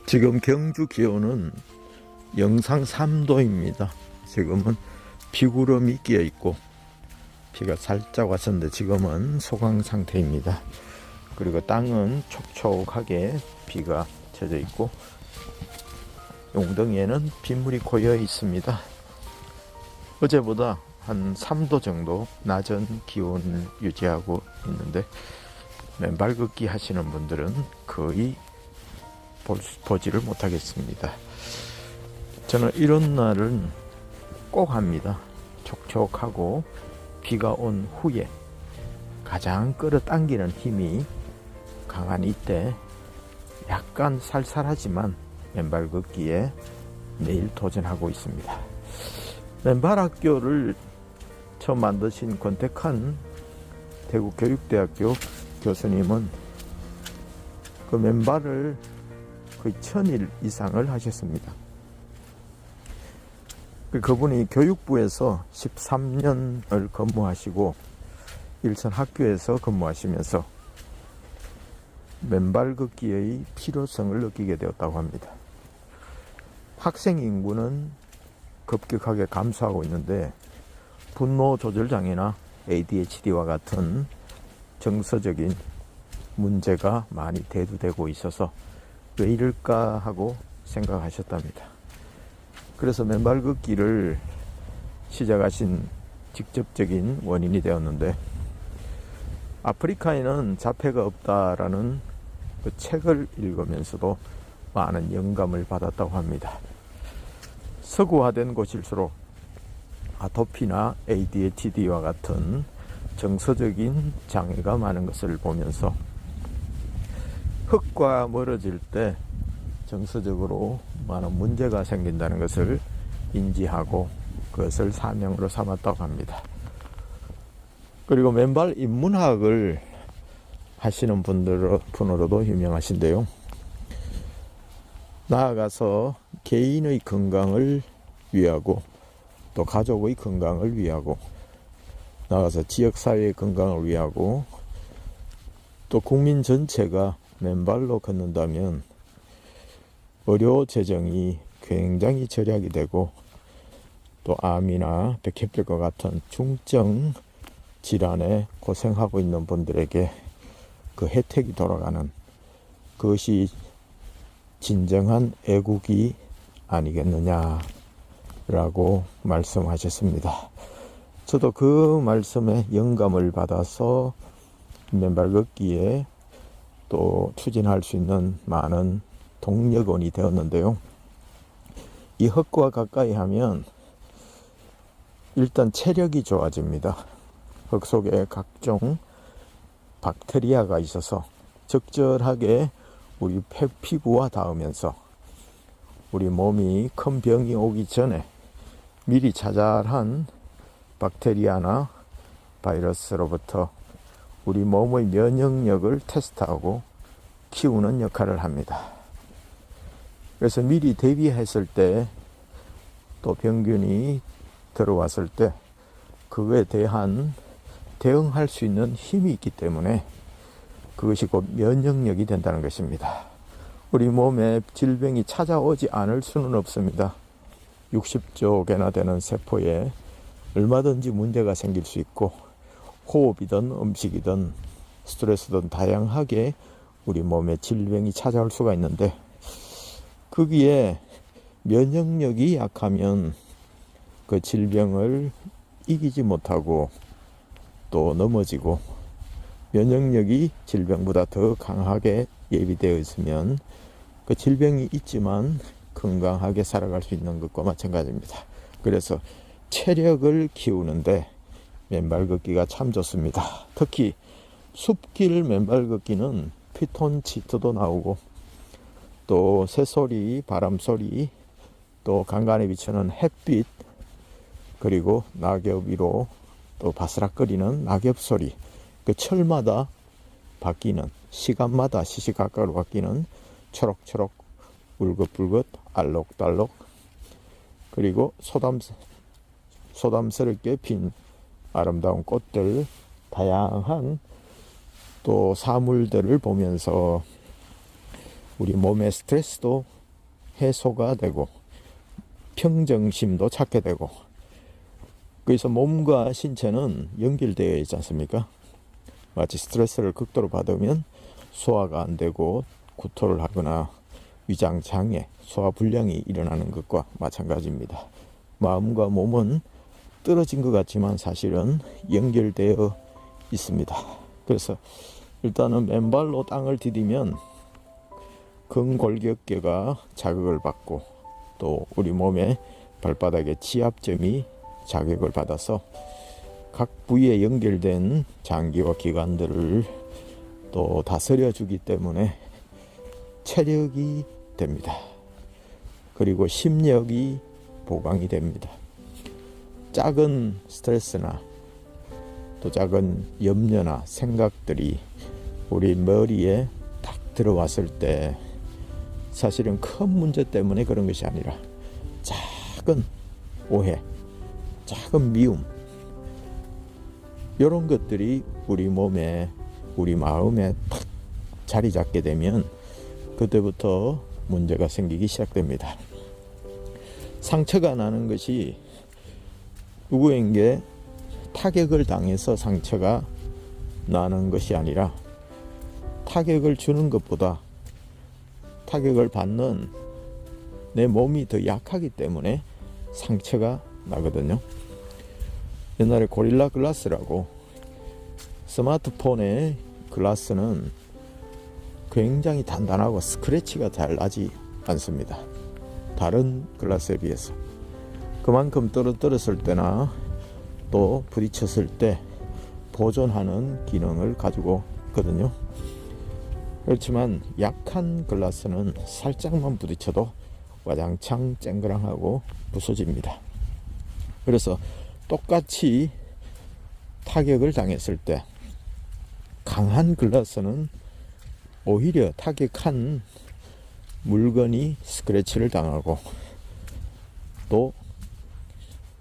지금 경주 기온은 영상 3도입니다. 지금은 비구름이 끼어 있고 비가 살짝 왔었는데 지금은 소강 상태입니다. 그리고 땅은 촉촉하게 비가 쳐져 있고 웅덩이에는 빗물이 고여 있습니다. 어제보다 한 3도 정도 낮은 기온을 유지하고 있는데 맨발 걷기 하시는 분들은 거의 보지를 못하겠습니다. 저는 이런 날은 꼭 합니다. 촉촉하고 비가 온 후에 가장 끌어당기는 힘이 강한 이때 약간 살살하지만 맨발 걷기에 매일 도전하고 있습니다. 맨발 학교를 처음 만드신 권택한 대구교육대학교 교수님은 그 맨발을 거의 1000일 이상을 하셨습니다. 그분이 교육부에서 13년을 근무하시고 일선 학교에서 근무하시면서 맨발 걷기의 필요성을 느끼게 되었다고 합니다. 학생 인구는 급격하게 감소하고 있는데 분노 조절 장애나 ADHD와 같은 정서적인 문제가 많이 대두되고 있어서 왜 이럴까 하고 생각하셨답니다. 그래서 맨발 걷기를 시작하신 직접적인 원인이 되었는데 아프리카에는 자폐가 없다라는 그 책을 읽으면서도 많은 영감을 받았다고 합니다. 서구화된 곳일수록 아토피나 ADHD와 같은 정서적인 장애가 많은 것을 보면서 흙과 멀어질 때 정서적으로 많은 문제가 생긴다는 것을 인지하고 그것을 사명으로 삼았다고 합니다. 그리고 맨발 인문학을 하시는 분으로도 유명하신데요. 나아가서 개인의 건강을 위하고 또 가족의 건강을 위하고 나아가서 지역사회의 건강을 위하고 또 국민 전체가 맨발로 걷는다면 의료 재정이 굉장히 절약이 되고 또 암이나 백혈병과 같은 중증 질환에 고생하고 있는 분들에게 그 혜택이 돌아가는 그것이 진정한 애국이 아니겠느냐라고 말씀하셨습니다. 저도 그 말씀에 영감을 받아서 맨발 걷기에 또 추진할 수 있는 많은 동력원이 되었는데요. 이 흙과 가까이 하면 일단 체력이 좋아집니다. 흙 속에 각종 박테리아가 있어서 적절하게 우리 피부와 닿으면서 우리 몸이 큰 병이 오기 전에 미리 자잘한 박테리아나 바이러스로부터 우리 몸의 면역력을 테스트하고 키우는 역할을 합니다. 그래서 미리 대비했을 때 또 병균이 들어왔을 때 그거에 대한 대응할 수 있는 힘이 있기 때문에 그것이 곧 면역력이 된다는 것입니다. 우리 몸에 질병이 찾아오지 않을 수는 없습니다. 60조 개나 되는 세포에 얼마든지 문제가 생길 수 있고 호흡이든 음식이든 스트레스든 다양하게 우리 몸에 질병이 찾아올 수가 있는데 거기에 면역력이 약하면 그 질병을 이기지 못하고 또 넘어지고 면역력이 질병보다 더 강하게 예비되어 있으면 그 질병이 있지만 건강하게 살아갈 수 있는 것과 마찬가지입니다. 그래서 체력을 키우는데 맨발 걷기가 참 좋습니다. 특히 숲길 맨발 걷기는 피톤치드도 나오고 또 새소리, 바람소리, 또 간간히 비치는 햇빛, 그리고 낙엽 위로 또 바스락거리는 낙엽 소리, 그 철마다 바뀌는, 시간마다 시시각각으로 바뀌는 초록초록, 울긋불긋, 알록달록, 그리고 소담스럽게 핀 아름다운 꽃들, 다양한 또 사물들을 보면서 우리 몸의 스트레스도 해소가 되고 평정심도 찾게 되고, 그래서 몸과 신체는 연결되어 있지 않습니까? 마치 스트레스를 극도로 받으면 소화가 안 되고 구토를 하거나 위장장애, 소화불량이 일어나는 것과 마찬가지입니다. 마음과 몸은 떨어진 것 같지만 사실은 연결되어 있습니다. 그래서 일단은 맨발로 땅을 디디면 근골격계가 자극을 받고, 또 우리 몸의 발바닥의 지압점이 자극을 받아서 각 부위에 연결된 장기와 기관들을 또 다스려 주기 때문에 체력이 됩니다. 그리고 심력이 보강이 됩니다. 작은 스트레스나 또 작은 염려나 생각들이 우리 머리에 딱 들어왔을 때 사실은 큰 문제 때문에 그런 것이 아니라 작은 오해, 작은 미움, 이런 것들이 우리 몸에, 우리 마음에 탁 자리 잡게 되면 그때부터 문제가 생기기 시작됩니다. 상처가 나는 것이 누구에게 타격을 당해서 상처가 나는 것이 아니라, 타격을 주는 것보다 타격을 받는 내 몸이 더 약하기 때문에 상처가 나거든요. 옛날에 고릴라 글라스라고, 스마트폰의 글라스는 굉장히 단단하고 스크래치가 잘 나지 않습니다. 다른 글라스에 비해서. 그만큼 떨어뜨렸을 때나 또 부딪혔을 때 보존하는 기능을 가지고 있거든요. 그렇지만 약한 글라스는 살짝만 부딪혀도 와장창 쨍그랑하고 부서집니다. 그래서 똑같이 타격을 당했을 때 강한 글라스는 오히려 타격한 물건이 스크래치를 당하고, 또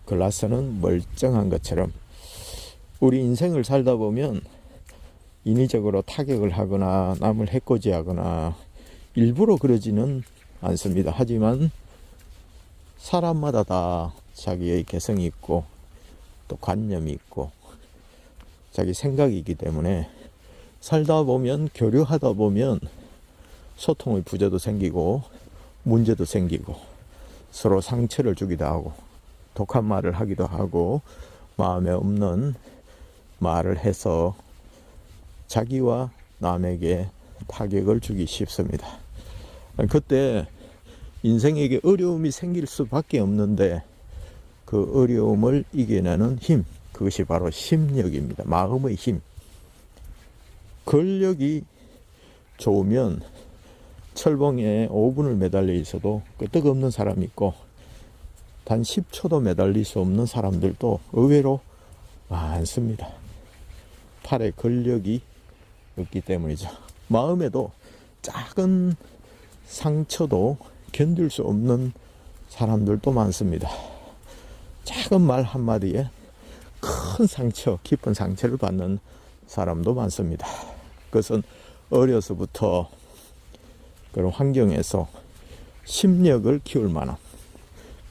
글라스는 멀쩡한 것처럼, 우리 인생을 살다 보면 인위적으로 타격을 하거나 남을 해코지하거나 일부러 그러지는 않습니다. 하지만 사람마다 다 자기의 개성이 있고 또 관념이 있고 자기 생각이 있기 때문에 살다 보면, 교류하다 보면 소통의 부재도 생기고 문제도 생기고 서로 상처를 주기도 하고 독한 말을 하기도 하고 마음에 없는 말을 해서 자기와 남에게 타격을 주기 쉽습니다. 그때 인생에게 어려움이 생길 수밖에 없는데, 그 어려움을 이겨내는 힘, 그것이 바로 심력입니다. 마음의 힘. 근력이 좋으면 철봉에 5분을 매달려 있어도 끄떡없는 사람이 있고, 단 10초도 매달릴 수 없는 사람들도 의외로 많습니다. 팔에 근력이 없기 때문이죠. 마음에도 작은 상처도 견딜 수 없는 사람들도 많습니다. 작은 말 한마디에 큰 상처, 깊은 상처를 받는 사람도 많습니다. 그것은 어려서부터 그런 환경에서 심력을 키울 만한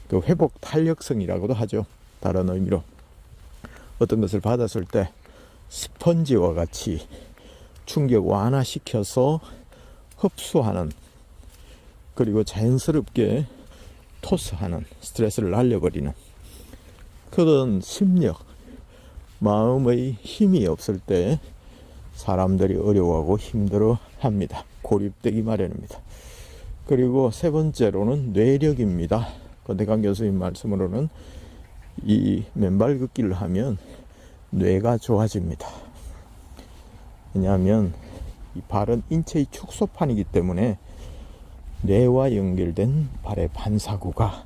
그 회복 탄력성이라고도 하죠. 다른 의미로 어떤 것을 받았을 때 스펀지와 같이 충격 완화시켜서 흡수하는, 그리고 자연스럽게 토스하는, 스트레스를 날려버리는 그런 심력, 마음의 힘이 없을 때 사람들이 어려워하고 힘들어합니다. 고립되기 마련입니다. 그리고 세 번째로는 뇌력입니다. 권태강 교수님 말씀으로는 이 맨발 걷기를 하면 뇌가 좋아집니다. 왜냐하면 이 발은 인체의 축소판이기 때문에 뇌와 연결된 발의 반사구가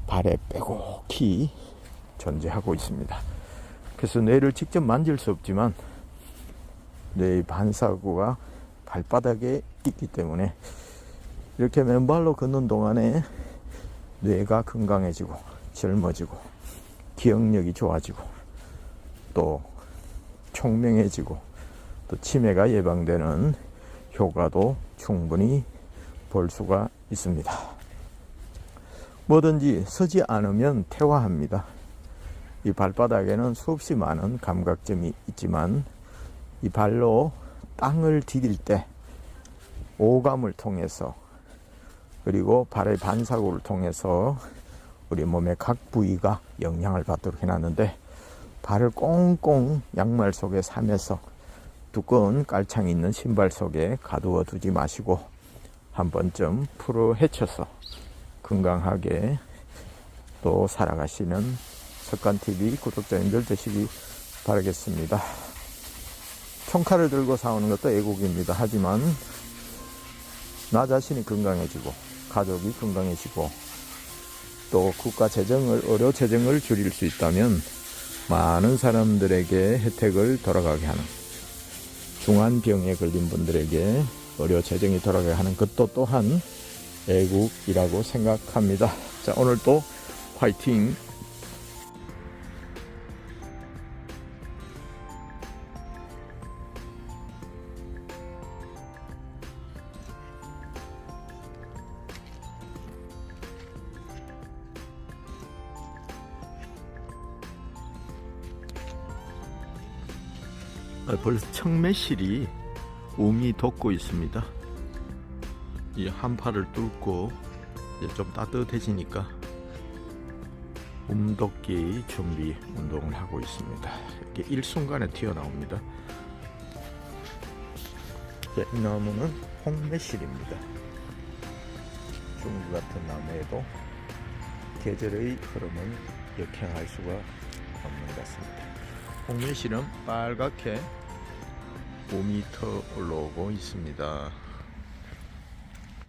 발에 빼곡히 존재하고 있습니다. 그래서 뇌를 직접 만질 수 없지만 뇌의 반사구가 발바닥에 있기 때문에 이렇게 맨발로 걷는 동안에 뇌가 건강해지고 젊어지고 기억력이 좋아지고 또 총명해지고 또 치매가 예방되는 효과도 충분히 볼 수가 있습니다. 뭐든지 서지 않으면 퇴화합니다. 이 발바닥에는 수없이 많은 감각점이 있지만 이 발로 땅을 디딜 때 오감을 통해서 그리고 발의 반사구를 통해서 우리 몸의 각 부위가 영향을 받도록 해놨는데, 발을 꽁꽁 양말 속에 삼해서 두꺼운 깔창이 있는 신발 속에 가두어 두지 마시고 한 번쯤 풀어 헤쳐서 건강하게 또 살아가시는 습관TV 구독자님들 되시기 바라겠습니다. 총칼을 들고 싸우는 것도 애국입니다. 하지만 나 자신이 건강해지고 가족이 건강해지고 또 국가 재정을, 의료 재정을 줄일 수 있다면 많은 사람들에게 혜택을 돌아가게 하는, 중환병에 걸린 분들에게 의료 재정이 돌아가게 하는 것도 또한 애국이라고 생각합니다. 자, 오늘 또 화이팅! 벌써 청매실이 우미 돋고 있습니다. 이 한파를 뚫고 이제 좀 따뜻해지니까 움돋기 준비 운동을 하고 있습니다. 이렇게 일순간에 튀어나옵니다. 이 나무는 홍매실입니다. 중국 같은 나무에도 계절의 흐름을 역행할 수가 없는 것 같습니다. 홍매실은 빨갛게 5m 올라오고 있습니다.